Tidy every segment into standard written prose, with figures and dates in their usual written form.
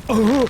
Oh!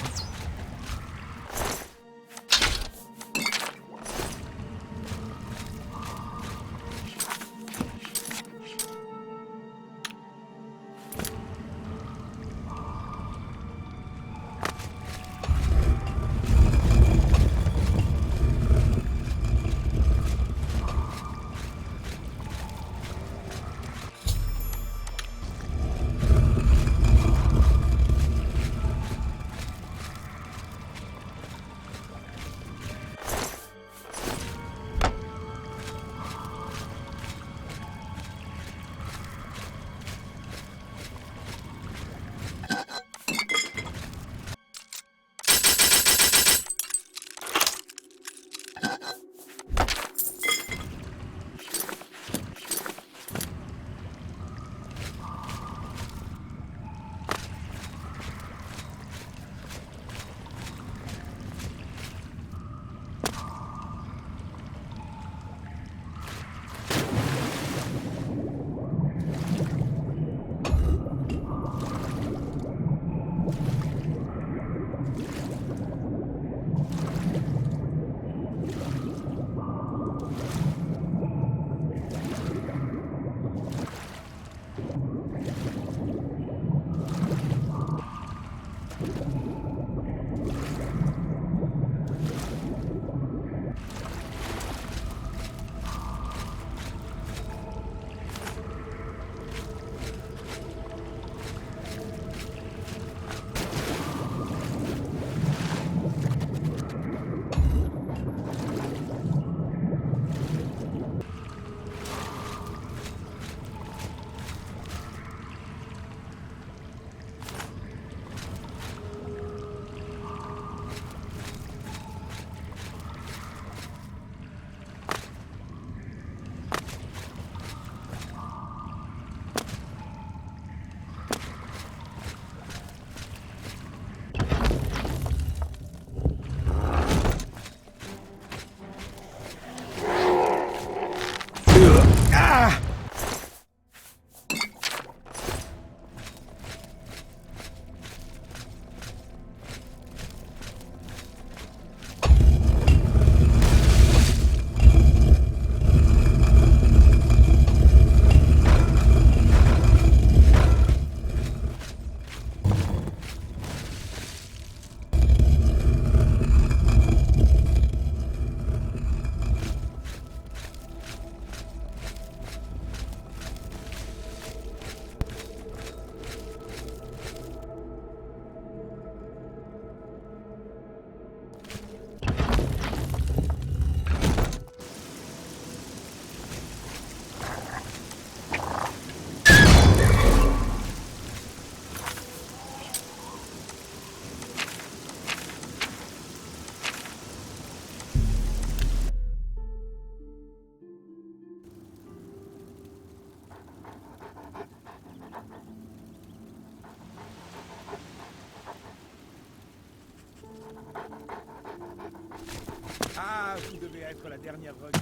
Ah, vous devez être la dernière recrue.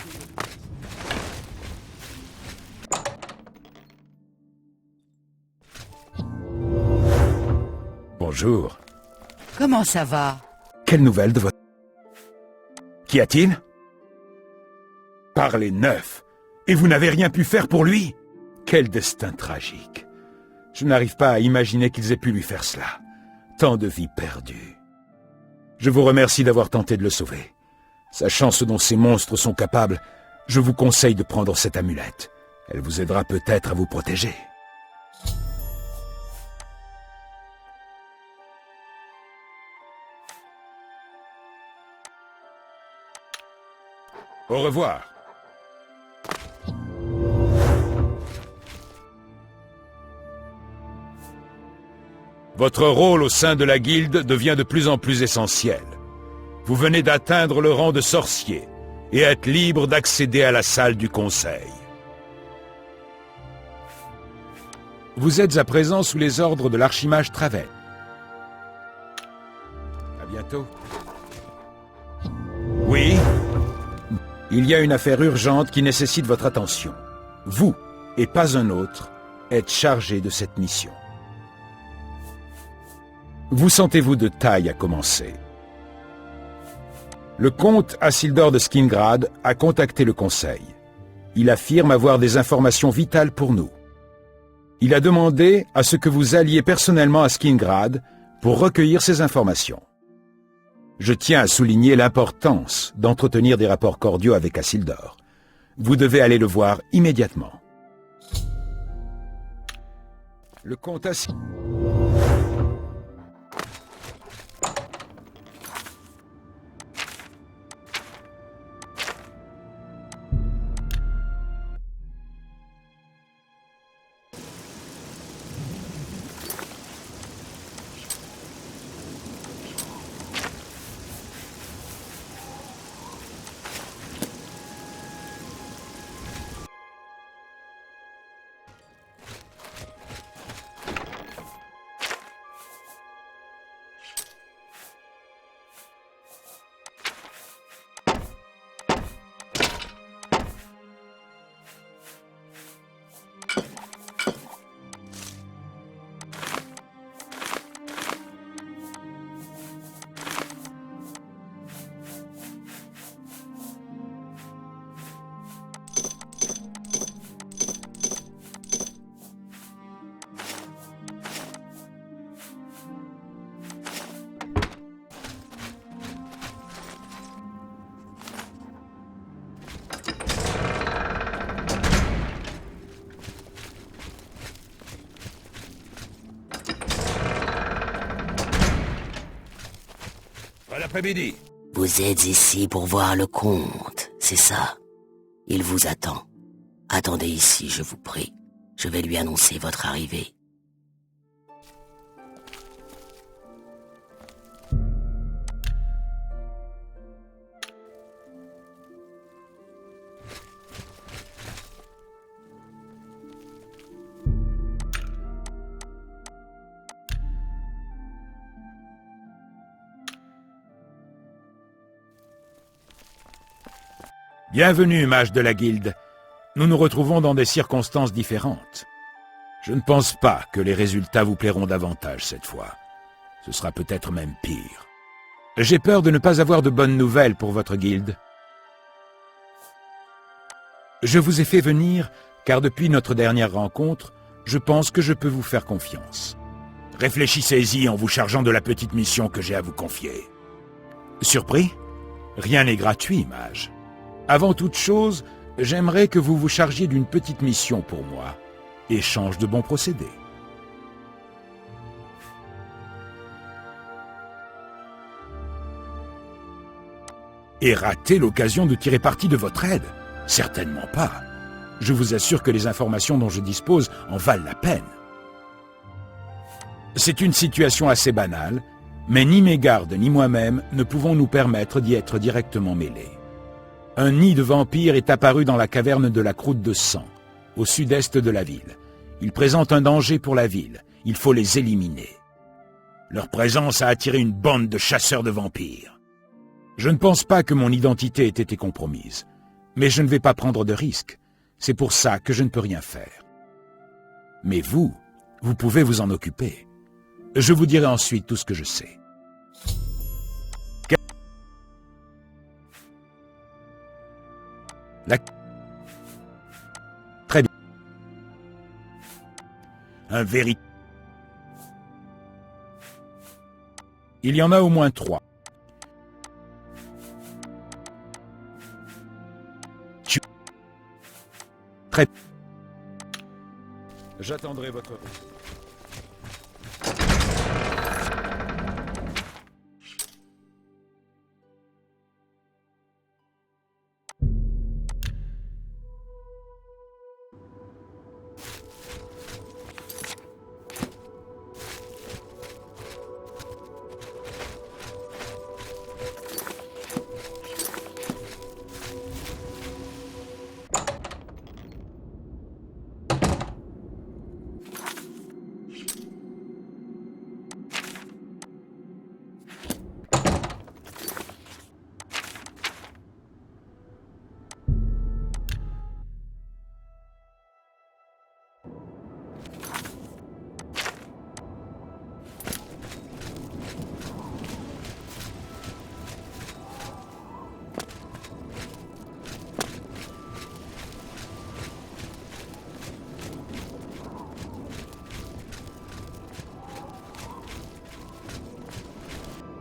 Bonjour. Comment ça va? Quelle nouvelle de votre... Qu'y a-t-il? Parlez neuf. Et vous n'avez rien pu faire pour lui? Quel destin tragique. Je n'arrive pas à imaginer qu'ils aient pu lui faire cela. Tant de vies perdues. Je vous remercie d'avoir tenté de le sauver. Sachant ce dont ces monstres sont capables, je vous conseille de prendre cette amulette. Elle vous aidera peut-être à vous protéger. Au revoir. Votre rôle au sein de la guilde devient de plus en plus essentiel. Vous venez d'atteindre le rang de sorcier et êtes libre d'accéder à la salle du conseil. Vous êtes à présent sous les ordres de l'archimage Travel. bientôt. Oui? Il y a une affaire urgente qui nécessite votre attention. Vous, et pas un autre, êtes chargé de cette mission. Vous sentez-vous de taille à commencer? Le comte Asyldor de Skingrad a contacté le Conseil. Il affirme avoir des informations vitales pour nous. Il a demandé à ce que vous alliez personnellement à Skingrad pour recueillir ces informations. Je tiens à souligner l'importance d'entretenir des rapports cordiaux avec Asyldor. Vous devez aller le voir immédiatement. Le comte Asyldor... Bon après-midi. Vous êtes ici pour voir le comte, c'est ça? Il vous attend. Attendez ici, je vous prie. Je vais lui annoncer votre arrivée. Bienvenue, mage de la Guilde. Nous nous retrouvons dans des circonstances différentes. Je ne pense pas que les résultats vous plairont davantage cette fois. Ce sera peut-être même pire. J'ai peur de ne pas avoir de bonnes nouvelles pour votre guilde. Je vous ai fait venir car depuis notre dernière rencontre, je pense que je peux vous faire confiance. Réfléchissez-y en vous chargeant de la petite mission que j'ai à vous confier. Surpris? Rien n'est gratuit, mage. Avant toute chose, j'aimerais que vous vous chargiez d'une petite mission pour moi. Échange de bons procédés. Et rater l'occasion de tirer parti de votre aide? Certainement pas. Je vous assure que les informations dont je dispose en valent la peine. C'est une situation assez banale, mais ni mes gardes ni moi-même ne pouvons nous permettre d'y être directement mêlés. Un nid de vampires est apparu dans la caverne de la Croûte de Sang, au sud-est de la ville. Ils présentent un danger pour la ville. Il faut les éliminer. Leur présence a attiré une bande de chasseurs de vampires. Je ne pense pas que mon identité ait été compromise, mais je ne vais pas prendre de risques. C'est pour ça que je ne peux rien faire. Mais vous pouvez vous en occuper. Je vous dirai ensuite tout ce que je sais. Très bien. Un véritable... Il y en a au moins 3. Très... J'attendrai votre...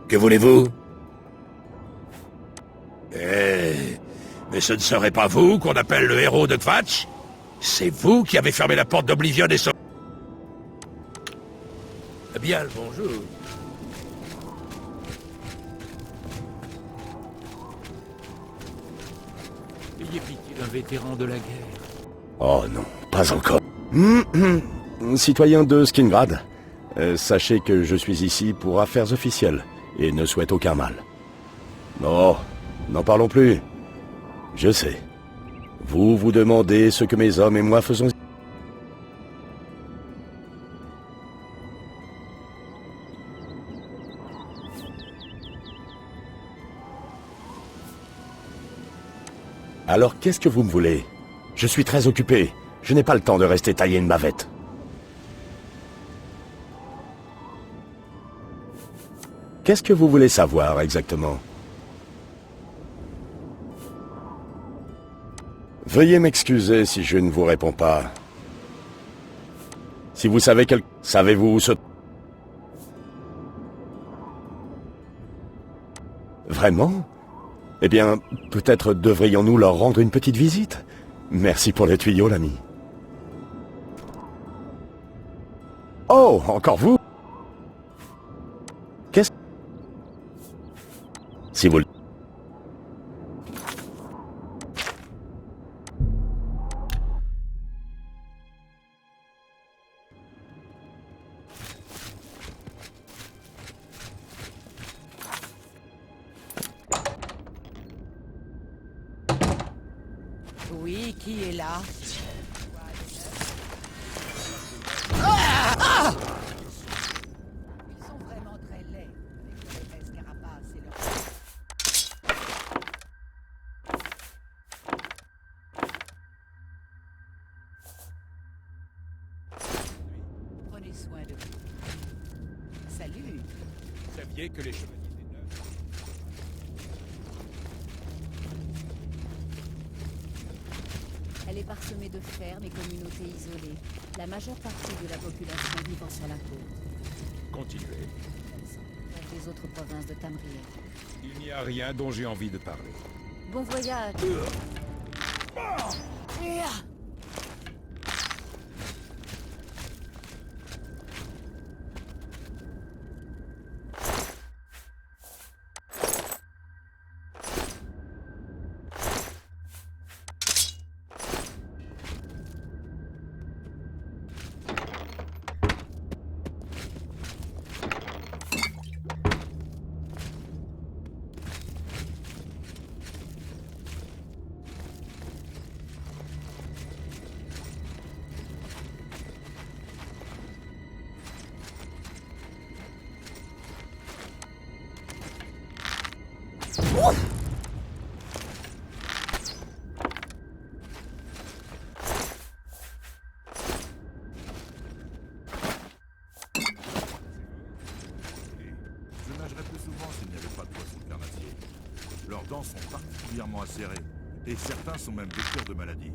Que voulez-vous? Eh, mais ce ne serait pas vous qu'on appelle le héros de Kvatch? C'est vous qui avez fermé la porte d'Oblivion et Eh bien, le bonjour. Ayez pitié d'un vétéran de la guerre. Oh non, pas encore. Citoyen de Skingrad, sachez que je suis ici pour affaires officielles et ne souhaite aucun mal. Non, n'en parlons plus. Je sais. Vous vous demandez ce que mes hommes et moi faisons. Alors qu'est-ce que vous me voulez? Je suis très occupé. Je n'ai pas le temps de rester taillé une bavette. Qu'est-ce que vous voulez savoir exactement? Veuillez m'excuser si je ne vous réponds pas. Si vous savez Savez-vous où se... Vraiment? Eh bien, peut-être devrions-nous leur rendre une petite visite? Merci pour le tuyau, l'ami. Oh, encore vous? Qu'est-ce... Si vous... Oui, qui est là? Ils sont vraiment très laids, avec leur épaisse carapace et leur... Prenez soin de vous. Salut. Vous saviez que les chevaliers des Neufs... Elle est parsemée de fermes et communautés isolées. La majeure partie de la population vivant sur la côte. Continuez. Comme des autres provinces de Tamriel. Il n'y a rien dont j'ai envie de parler. Bon voyage. Je nagerais plus souvent s'il n'y avait pas de poissons carnassiers. Leurs dents sont particulièrement acérées, et certains sont même vecteurs de maladies.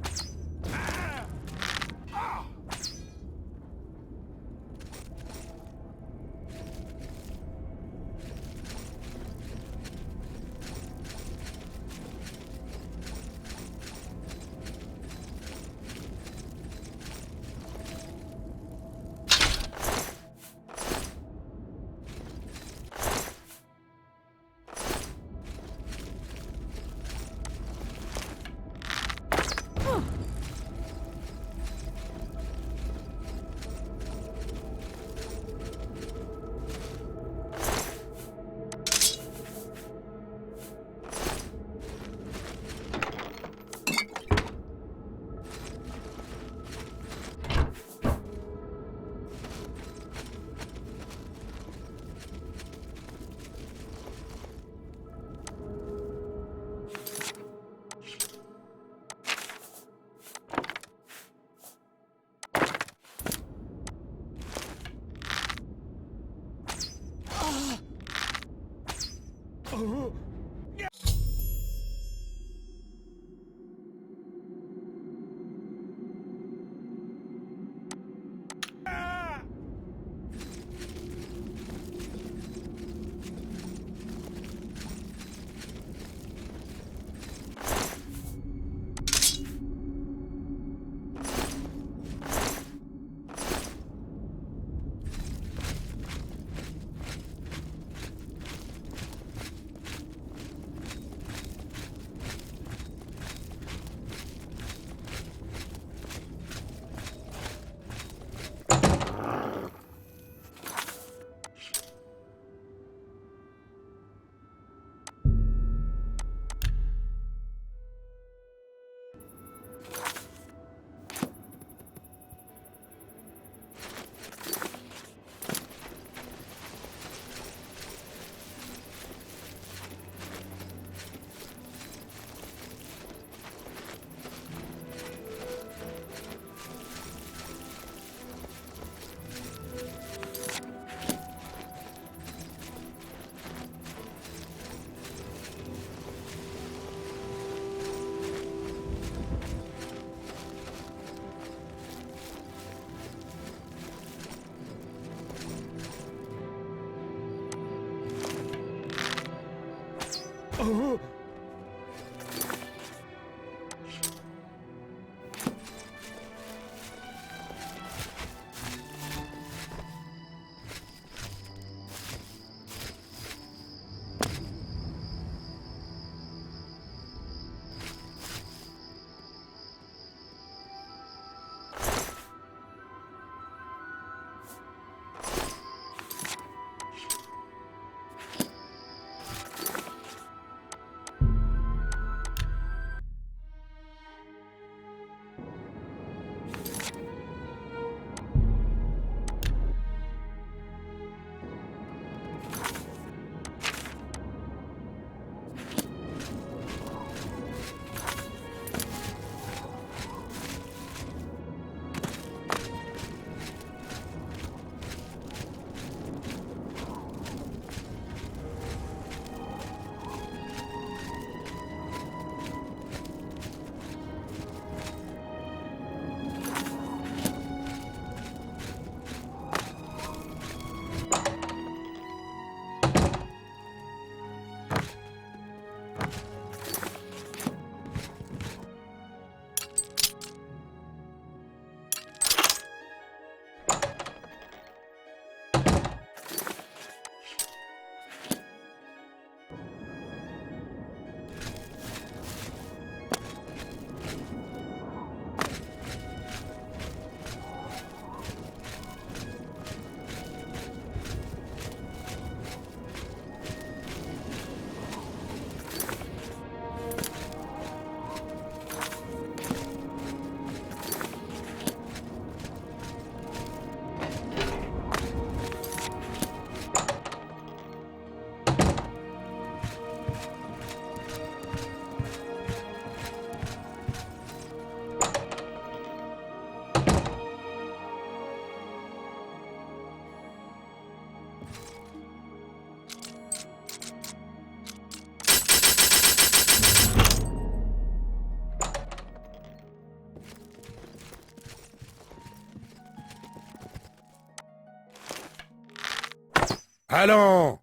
Allons!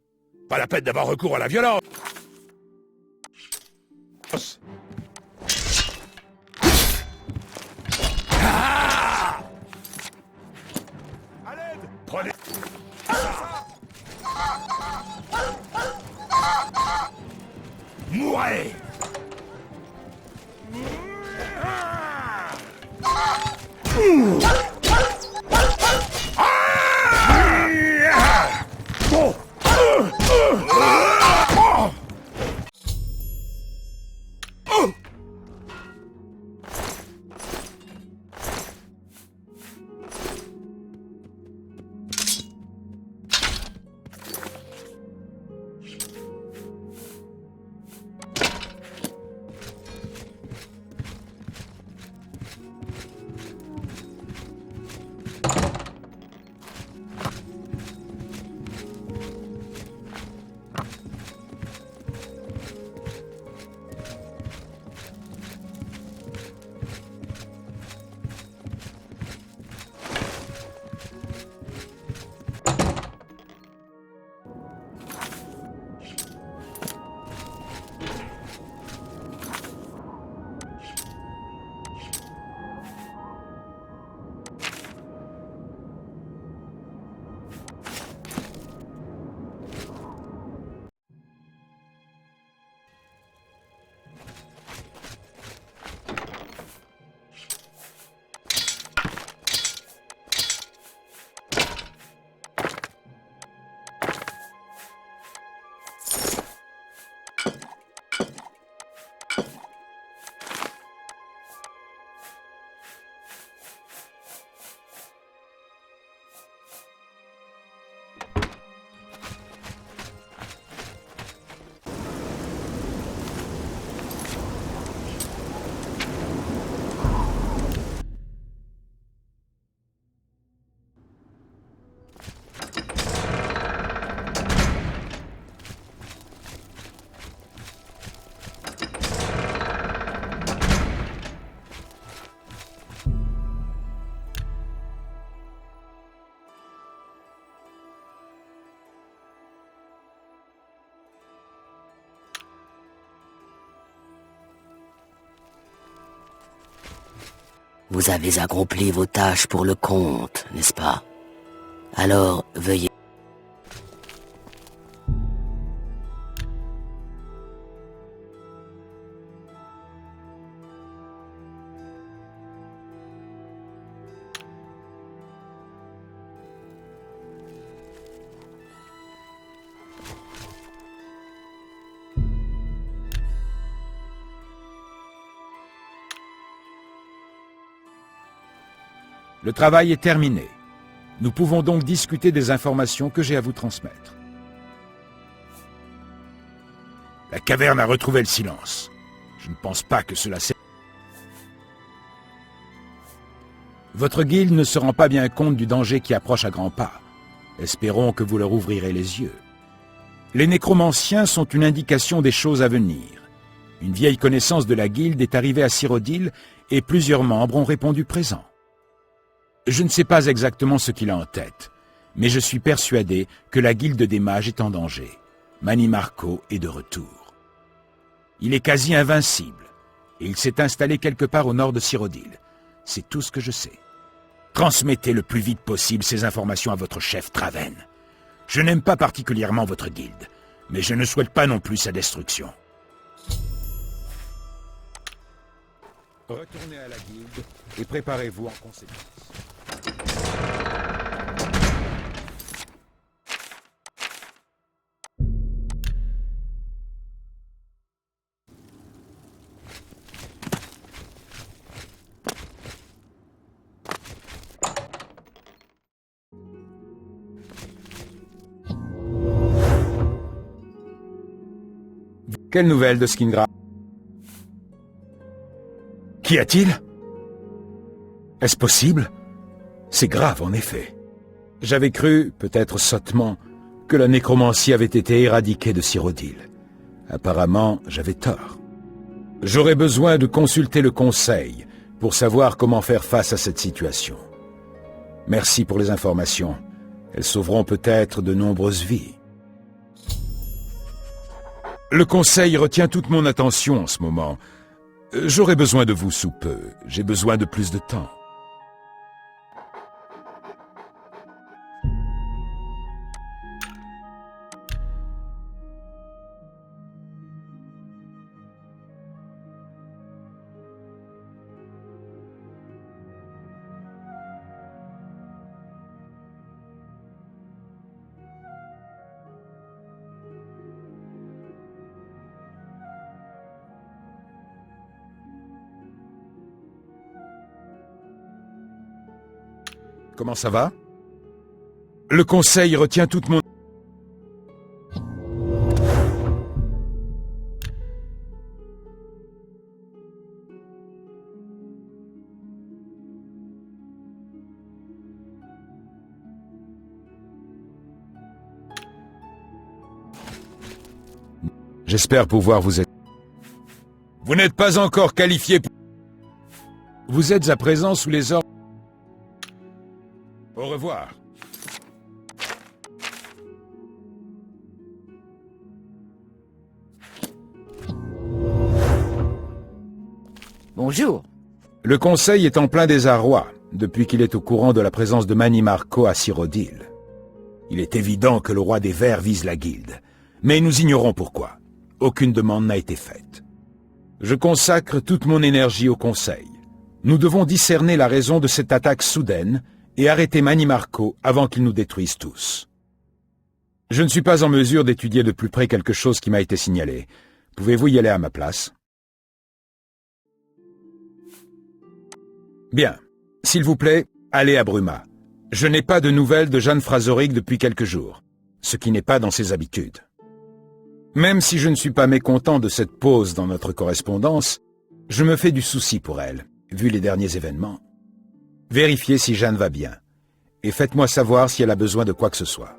Pas la peine d'avoir recours à la violence! Ah! À l'aide! Prenez... Mourez! Vous avez accompli vos tâches pour le comte, n'est-ce pas? Alors, veuillez... Le travail est terminé. Nous pouvons donc discuter des informations que j'ai à vous transmettre. La caverne a retrouvé le silence. Je ne pense pas que cela s'est... Votre guilde ne se rend pas bien compte du danger qui approche à grands pas. Espérons que vous leur ouvrirez les yeux. Les nécromanciens sont une indication des choses à venir. Une vieille connaissance de la guilde est arrivée à Cyrodiil et plusieurs membres ont répondu présent. Je ne sais pas exactement ce qu'il a en tête, mais je suis persuadé que la guilde des mages est en danger. Mani Marco est de retour. Il est quasi invincible, et il s'est installé quelque part au nord de Cyrodiil. C'est tout ce que je sais. Transmettez le plus vite possible ces informations à votre chef Traven. Je n'aime pas particulièrement votre guilde, mais je ne souhaite pas non plus sa destruction. Retournez à la guilde et préparez-vous en conséquence. Quelle nouvelle de Skingra? Qu'y a-t-il? Est-ce possible? C'est grave, en effet. J'avais cru, peut-être sottement, que la nécromancie avait été éradiquée de Cyrodiil. Apparemment, j'avais tort. J'aurais besoin de consulter le conseil pour savoir comment faire face à cette situation. Merci pour les informations. Elles sauveront peut-être de nombreuses vies. Le conseil retient toute mon attention en ce moment. J'aurai besoin de vous sous peu. J'ai besoin de plus de temps. Comment ça va? Le conseil retient toute mon... J'espère pouvoir vous aider. Vous n'êtes pas encore qualifié pour... Vous êtes à présent sous les ordres... Au revoir. Bonjour. Le Conseil est en plein désarroi depuis qu'il est au courant de la présence de Mani Marco à Cyrodiil. Il est évident que le roi des Vers vise la guilde, mais nous ignorons pourquoi. Aucune demande n'a été faite. Je consacre toute mon énergie au Conseil. Nous devons discerner la raison de cette attaque soudaine et arrêter Mani Marco avant qu'il nous détruise tous. Je ne suis pas en mesure d'étudier de plus près quelque chose qui m'a été signalé. Pouvez-vous y aller à ma place? Bien. S'il vous plaît, allez à Bruma. Je n'ai pas de nouvelles de Jeanne Frazoric depuis quelques jours, ce qui n'est pas dans ses habitudes. Même si je ne suis pas mécontent de cette pause dans notre correspondance, je me fais du souci pour elle, vu les derniers événements. Vérifiez si Jeanne va bien, et faites-moi savoir si elle a besoin de quoi que ce soit.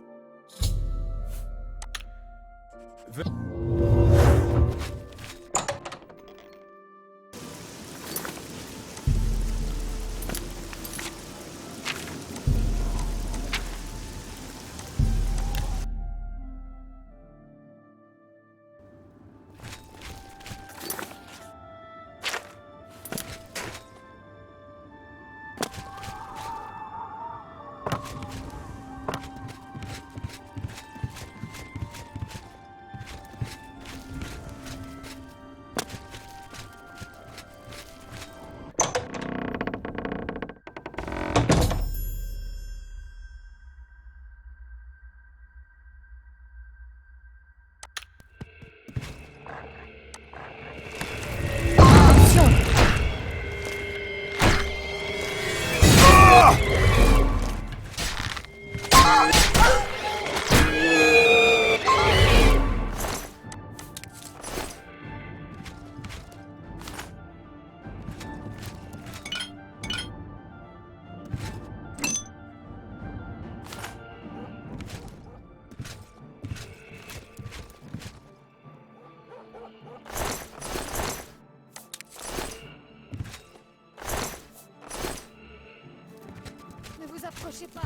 N'approchez pas.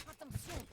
Attention.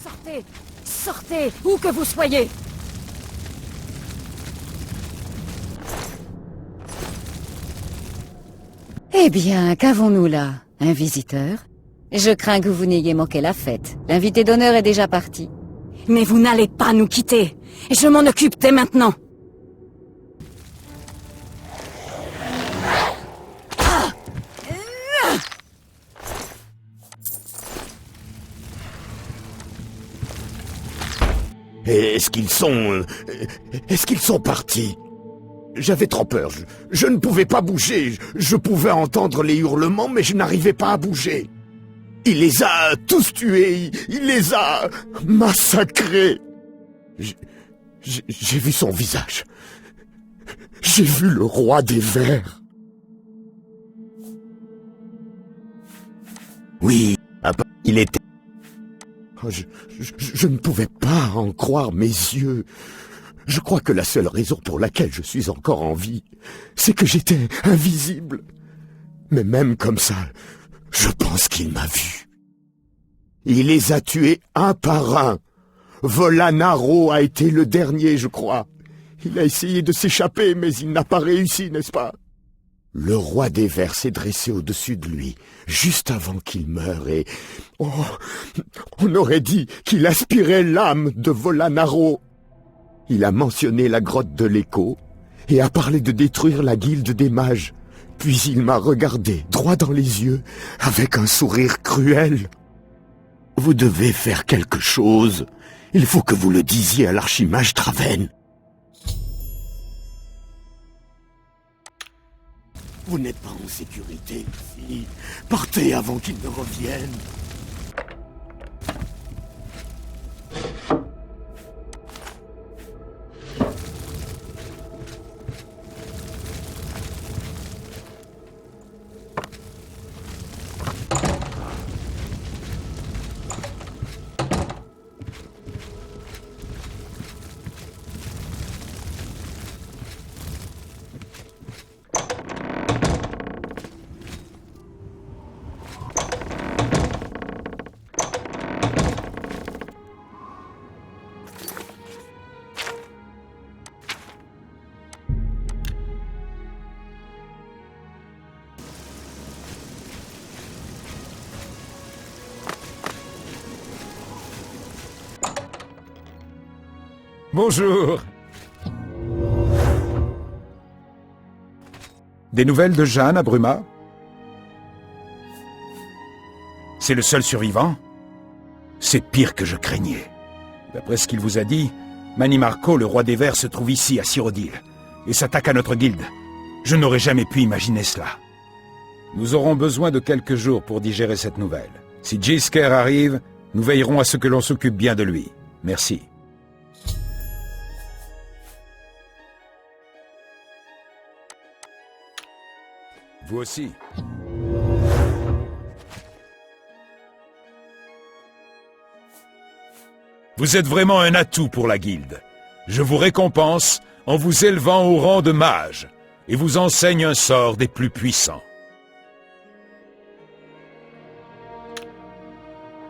Sortez! Sortez! Où que vous soyez! Eh bien, qu'avons-nous là? Un visiteur? Je crains que vous n'ayez manqué la fête. L'invité d'honneur est déjà parti. Mais vous n'allez pas nous quitter. Je m'en occupe dès maintenant. Est-ce qu'ils sont partis? J'avais trop peur. Je ne pouvais pas bouger. Je pouvais entendre les hurlements, mais je n'arrivais pas à bouger. Il les a tous tués. Il les a massacrés. J'ai vu son visage. J'ai vu le roi des vers. Oui, il était... Oh, je ne pouvais pas en croire mes yeux. Je crois que la seule raison pour laquelle je suis encore en vie, c'est que j'étais invisible. Mais même comme ça, je pense qu'il m'a vu. Il les a tués un par un. Volanaro a été le dernier, je crois. Il a essayé de s'échapper, mais il n'a pas réussi, n'est-ce pas? Le roi des vers s'est dressé au-dessus de lui, juste avant qu'il meure, et... Oh, on aurait dit qu'il aspirait l'âme de Volanaro. Il a mentionné la grotte de l'écho, et a parlé de détruire la guilde des mages. Puis il m'a regardé droit dans les yeux, avec un sourire cruel. Vous devez faire quelque chose. Il faut que vous le disiez à l'archimage Traven. Vous n'êtes pas en sécurité ici. Partez avant qu'il ne revienne. Bonjour. Des nouvelles de Jeanne à Bruma? C'est le seul survivant? C'est pire que je craignais. D'après ce qu'il vous a dit, Manimarco, le roi des vers, se trouve ici, à Cyrodiil, et s'attaque à notre guilde. Je n'aurais jamais pu imaginer cela. Nous aurons besoin de quelques jours pour digérer cette nouvelle. Si Jisker arrive, nous veillerons à ce que l'on s'occupe bien de lui. Merci. Vous aussi. Vous êtes vraiment un atout pour la guilde. Je vous récompense en vous élevant au rang de mage et vous enseigne un sort des plus puissants.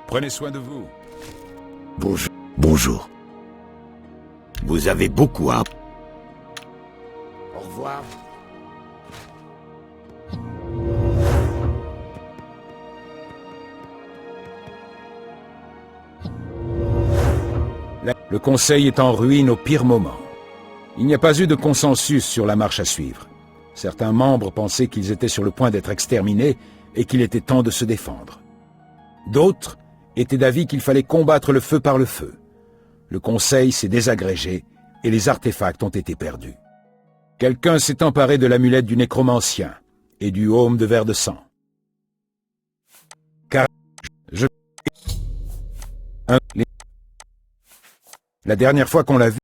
Prenez soin de vous. Bonjour. Bonjour. Vous avez beaucoup à... Au revoir. Le conseil est en ruine au pire moment. Il n'y a pas eu de consensus sur la marche à suivre. Certains membres pensaient qu'ils étaient sur le point d'être exterminés et qu'il était temps de se défendre. D'autres étaient d'avis qu'il fallait combattre le feu par le feu. Le conseil s'est désagrégé et les artefacts ont été perdus. Quelqu'un s'est emparé de l'amulette du nécromancien et du heaume de verre de sang. Car la dernière fois qu'on l'a vu...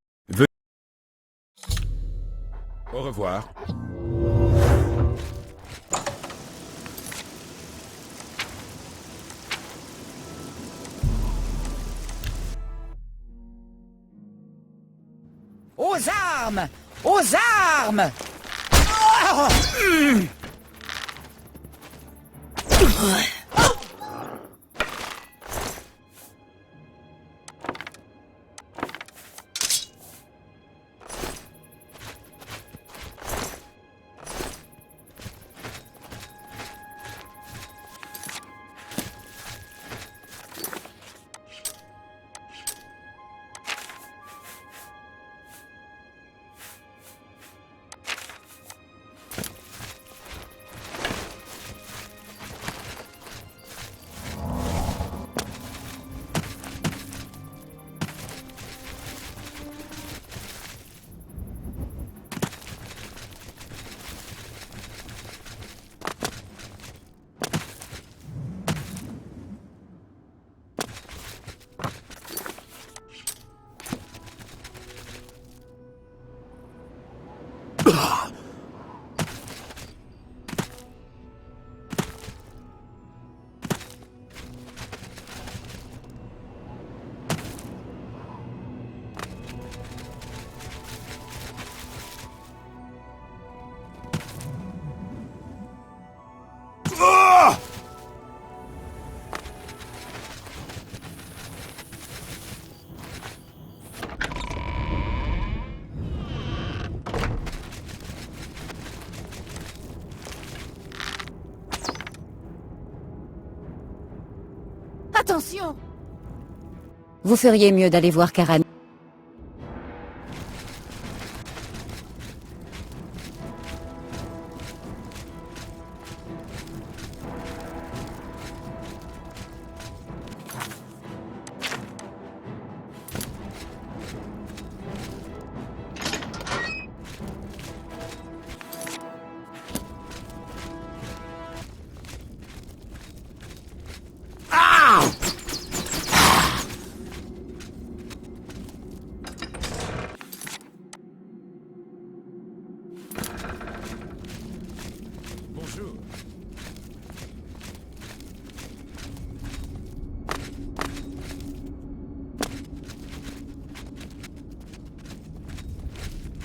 Au revoir. Aux armes! Aux armes! Attention! Vous feriez mieux d'aller voir Karan.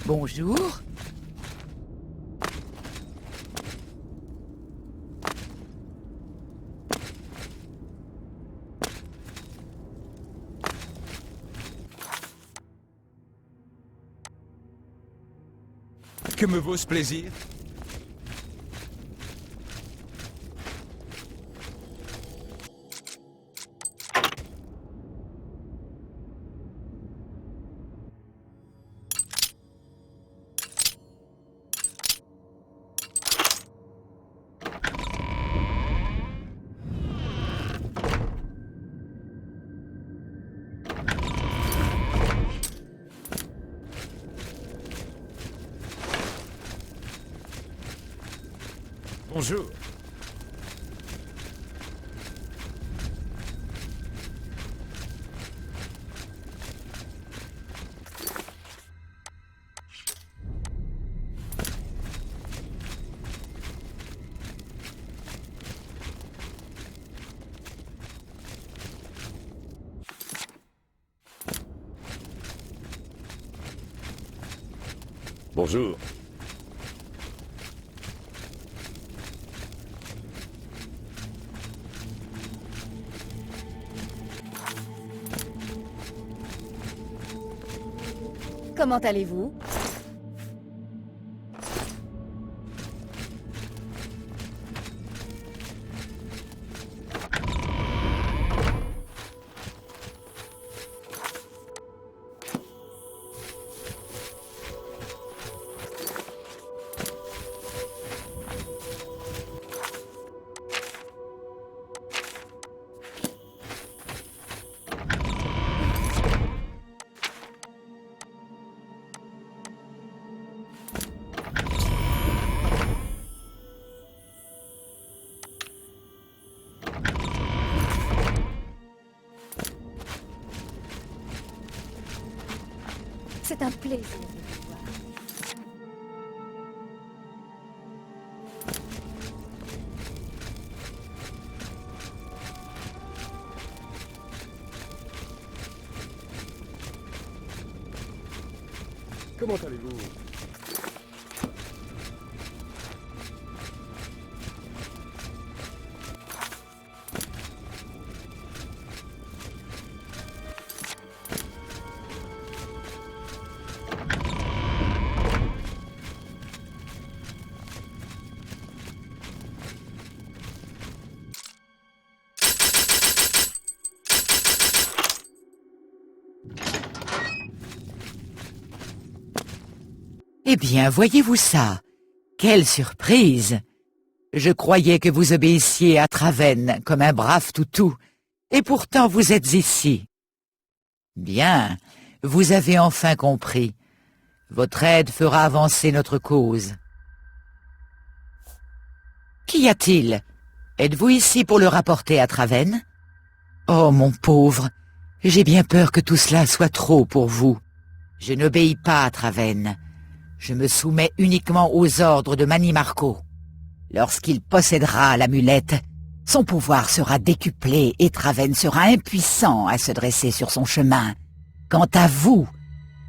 Bonjour. Bonjour. Que me vaut ce plaisir? Bonjour. Bonjour. Comment allez-vous? C'est un plaisir de vous voir. Comment allez-vous? Eh bien, voyez-vous ça? Quelle surprise! Je croyais que vous obéissiez à Traven comme un brave toutou, et pourtant vous êtes ici. Bien, vous avez enfin compris. Votre aide fera avancer notre cause. Qu'y a-t-il? Êtes-vous ici pour le rapporter à Traven? Oh, mon pauvre, j'ai bien peur que tout cela soit trop pour vous. Je n'obéis pas à Traven. Je me soumets uniquement aux ordres de Manimarco. Lorsqu'il possédera l'amulette, son pouvoir sera décuplé et Traven sera impuissant à se dresser sur son chemin. Quant à vous,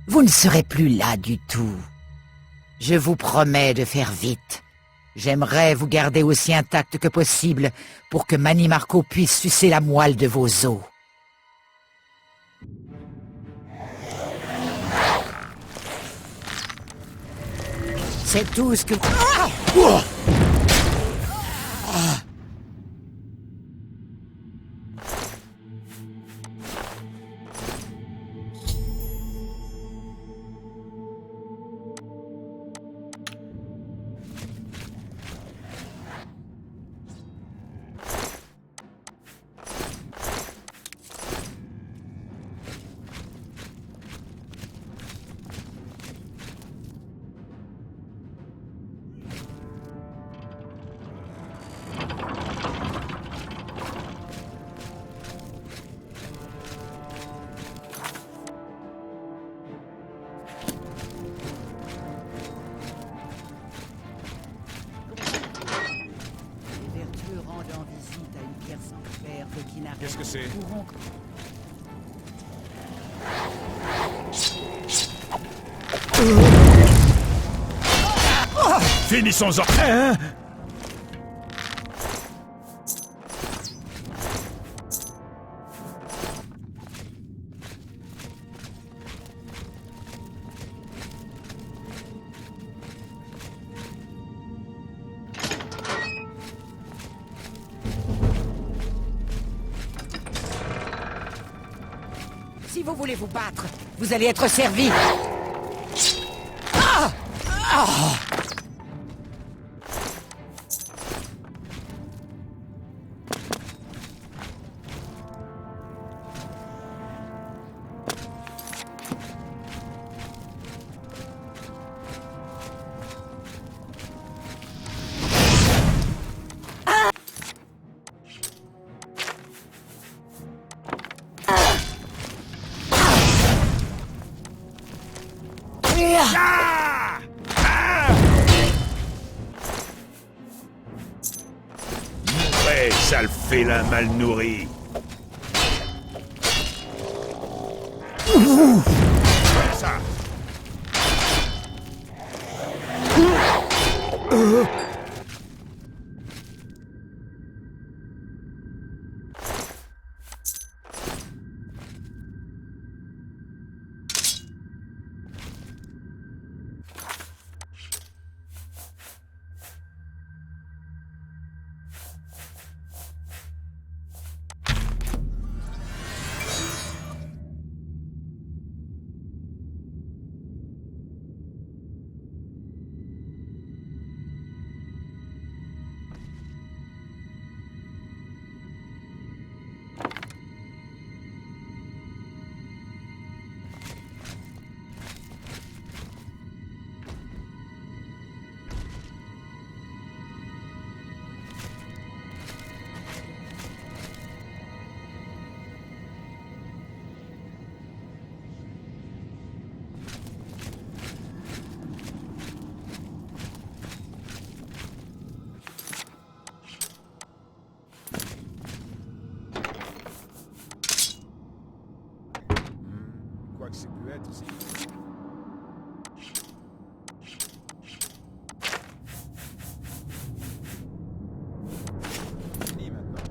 vous ne serez plus là du tout. Je vous promets de faire vite. J'aimerais vous garder aussi intact que possible pour que Manimarco puisse sucer la moelle de vos os. C'est tout ce que... Qu'est-ce que c'est? Finissons-en. Hein? Si vous voulez vous battre, vous allez être servi. Ah! Ah! Ah! Ah! Ouais, sale félin mal nourri. Ça. Quoi que c'est pu être, c'est... Fini maintenant.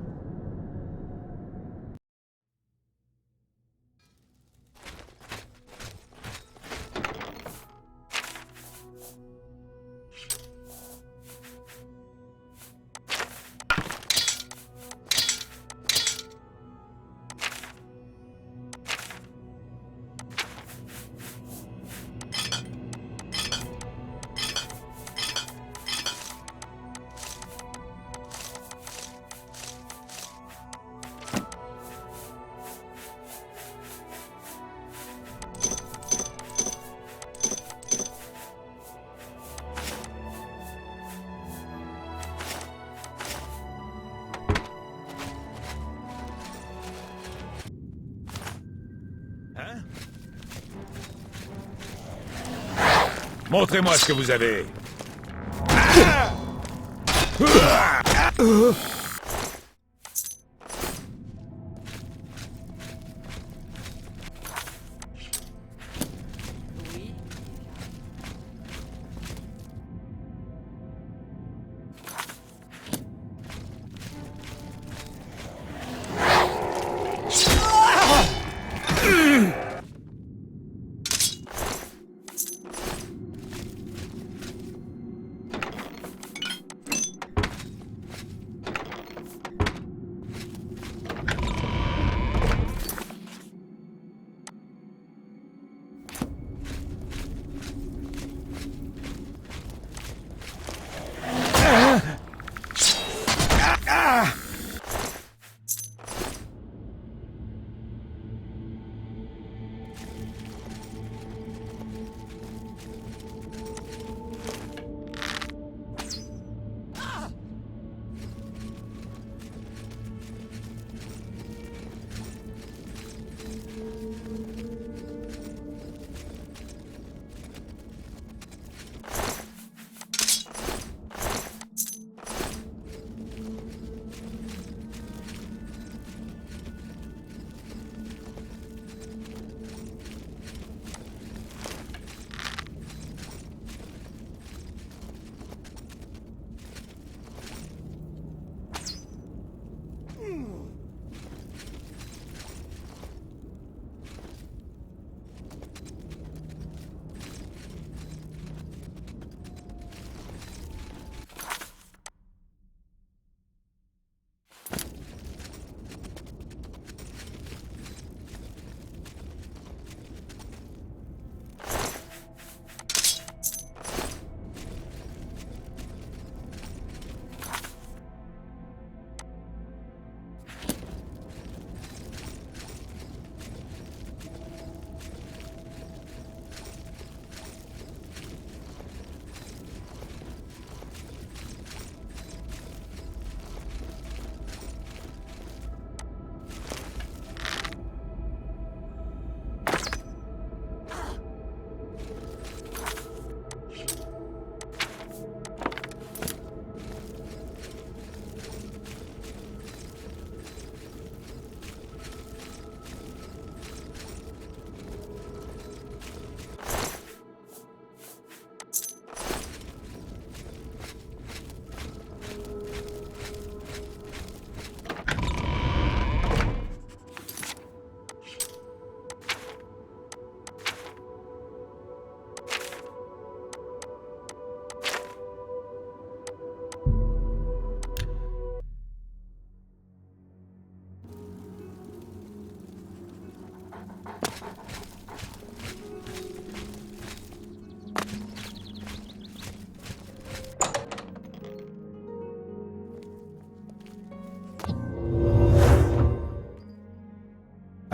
Hein? Montrez-moi ce que vous avez. Ah! Oui.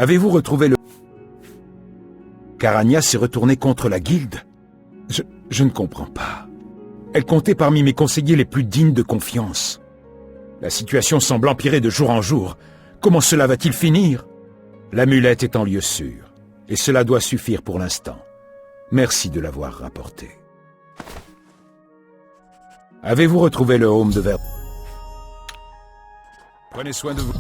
Avez-vous retrouvé le... Karania s'est retournée contre la guilde? Je ne comprends pas. Elle comptait parmi mes conseillers les plus dignes de confiance. La situation semble empirer de jour en jour. Comment cela va-t-il finir? L'amulette est en lieu sûr, et cela doit suffire pour l'instant. Merci de l'avoir rapporté. Avez-vous retrouvé le home de Ver... Prenez soin de vous.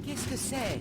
Qu'est-ce que c'est?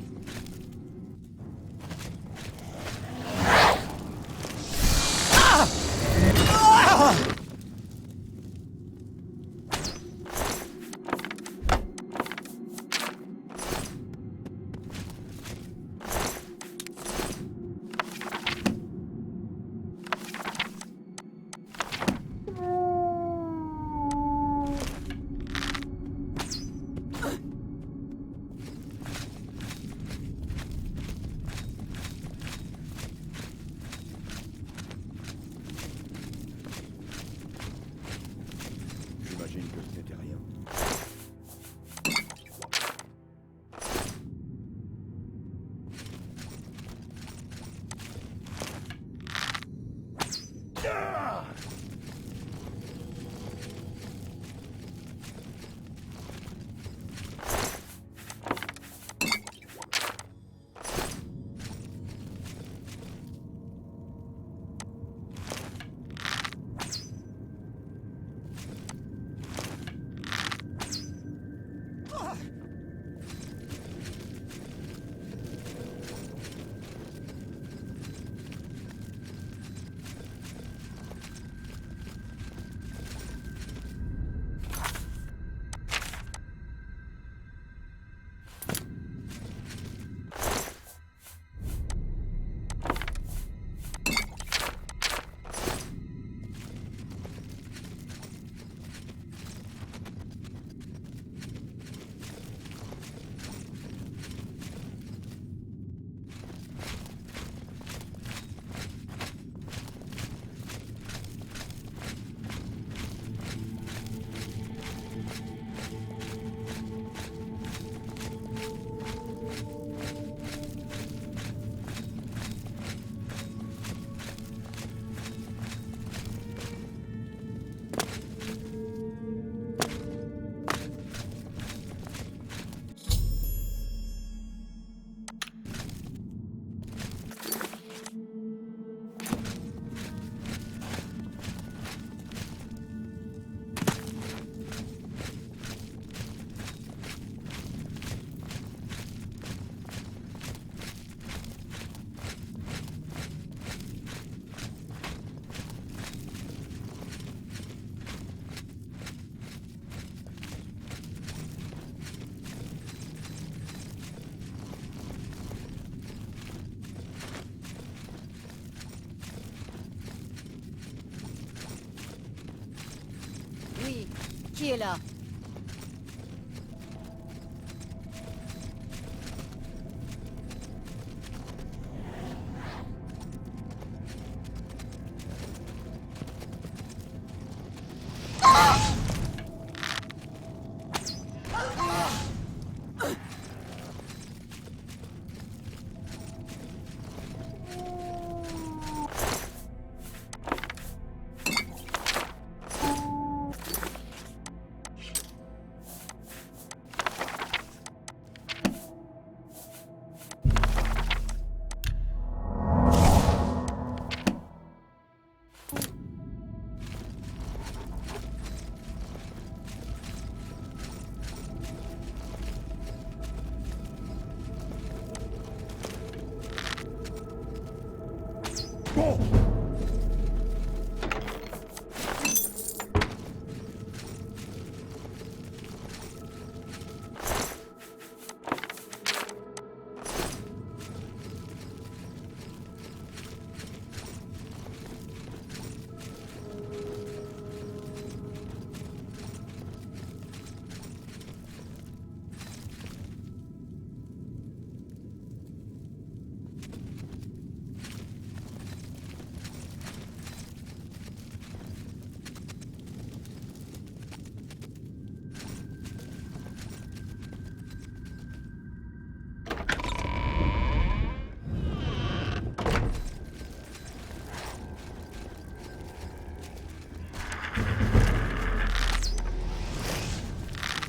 Qui est là?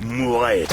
Mourez.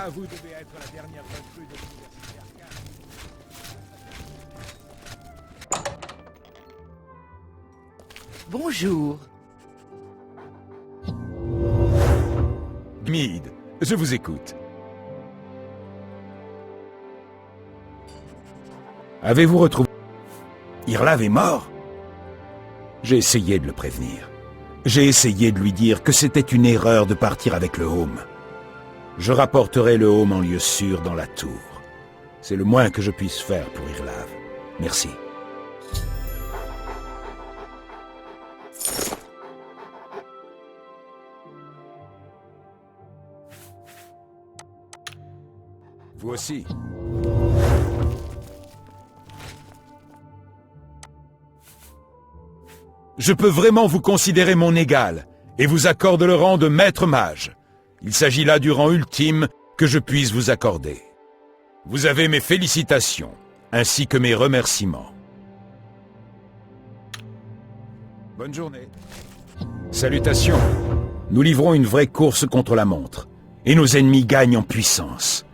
Ah, vous devez être la dernière recrue de l'université Arcane. Bonjour. Mead, je vous écoute. Avez-vous retrouvé... Irlav est mort? J'ai essayé de le prévenir. J'ai essayé de lui dire que c'était une erreur de partir avec le Home. Je rapporterai le Home en lieu sûr dans la tour. C'est le moins que je puisse faire pour Irlav. Merci. Vous aussi. Je peux vraiment vous considérer mon égal et vous accorde le rang de maître mage. Il s'agit là du rang ultime que je puisse vous accorder. Vous avez mes félicitations, ainsi que mes remerciements. Bonne journée. Salutations. Nous livrons une vraie course contre la montre, et nos ennemis gagnent en puissance.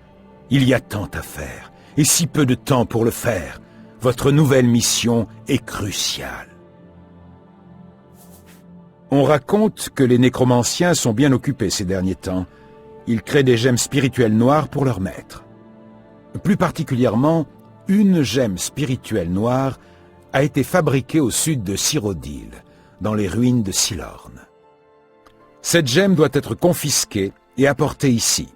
Il y a tant à faire, et si peu de temps pour le faire. Votre nouvelle mission est cruciale. On raconte que les nécromanciens sont bien occupés ces derniers temps. Ils créent des gemmes spirituelles noires pour leur maître. Plus particulièrement, une gemme spirituelle noire a été fabriquée au sud de Cyrodiil, dans les ruines de Silorn. Cette gemme doit être confisquée et apportée ici,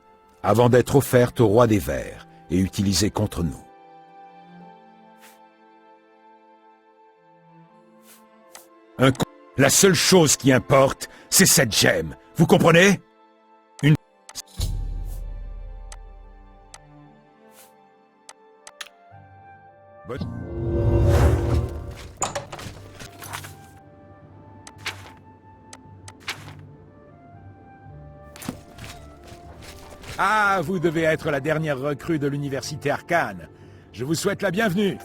avant d'être offerte au roi des vers et utilisée contre nous. La seule chose qui importe, c'est cette gemme. Vous comprenez? Une... Bonne... Ah, vous devez être la dernière recrue de l'université Arcane. Je vous souhaite la bienvenue.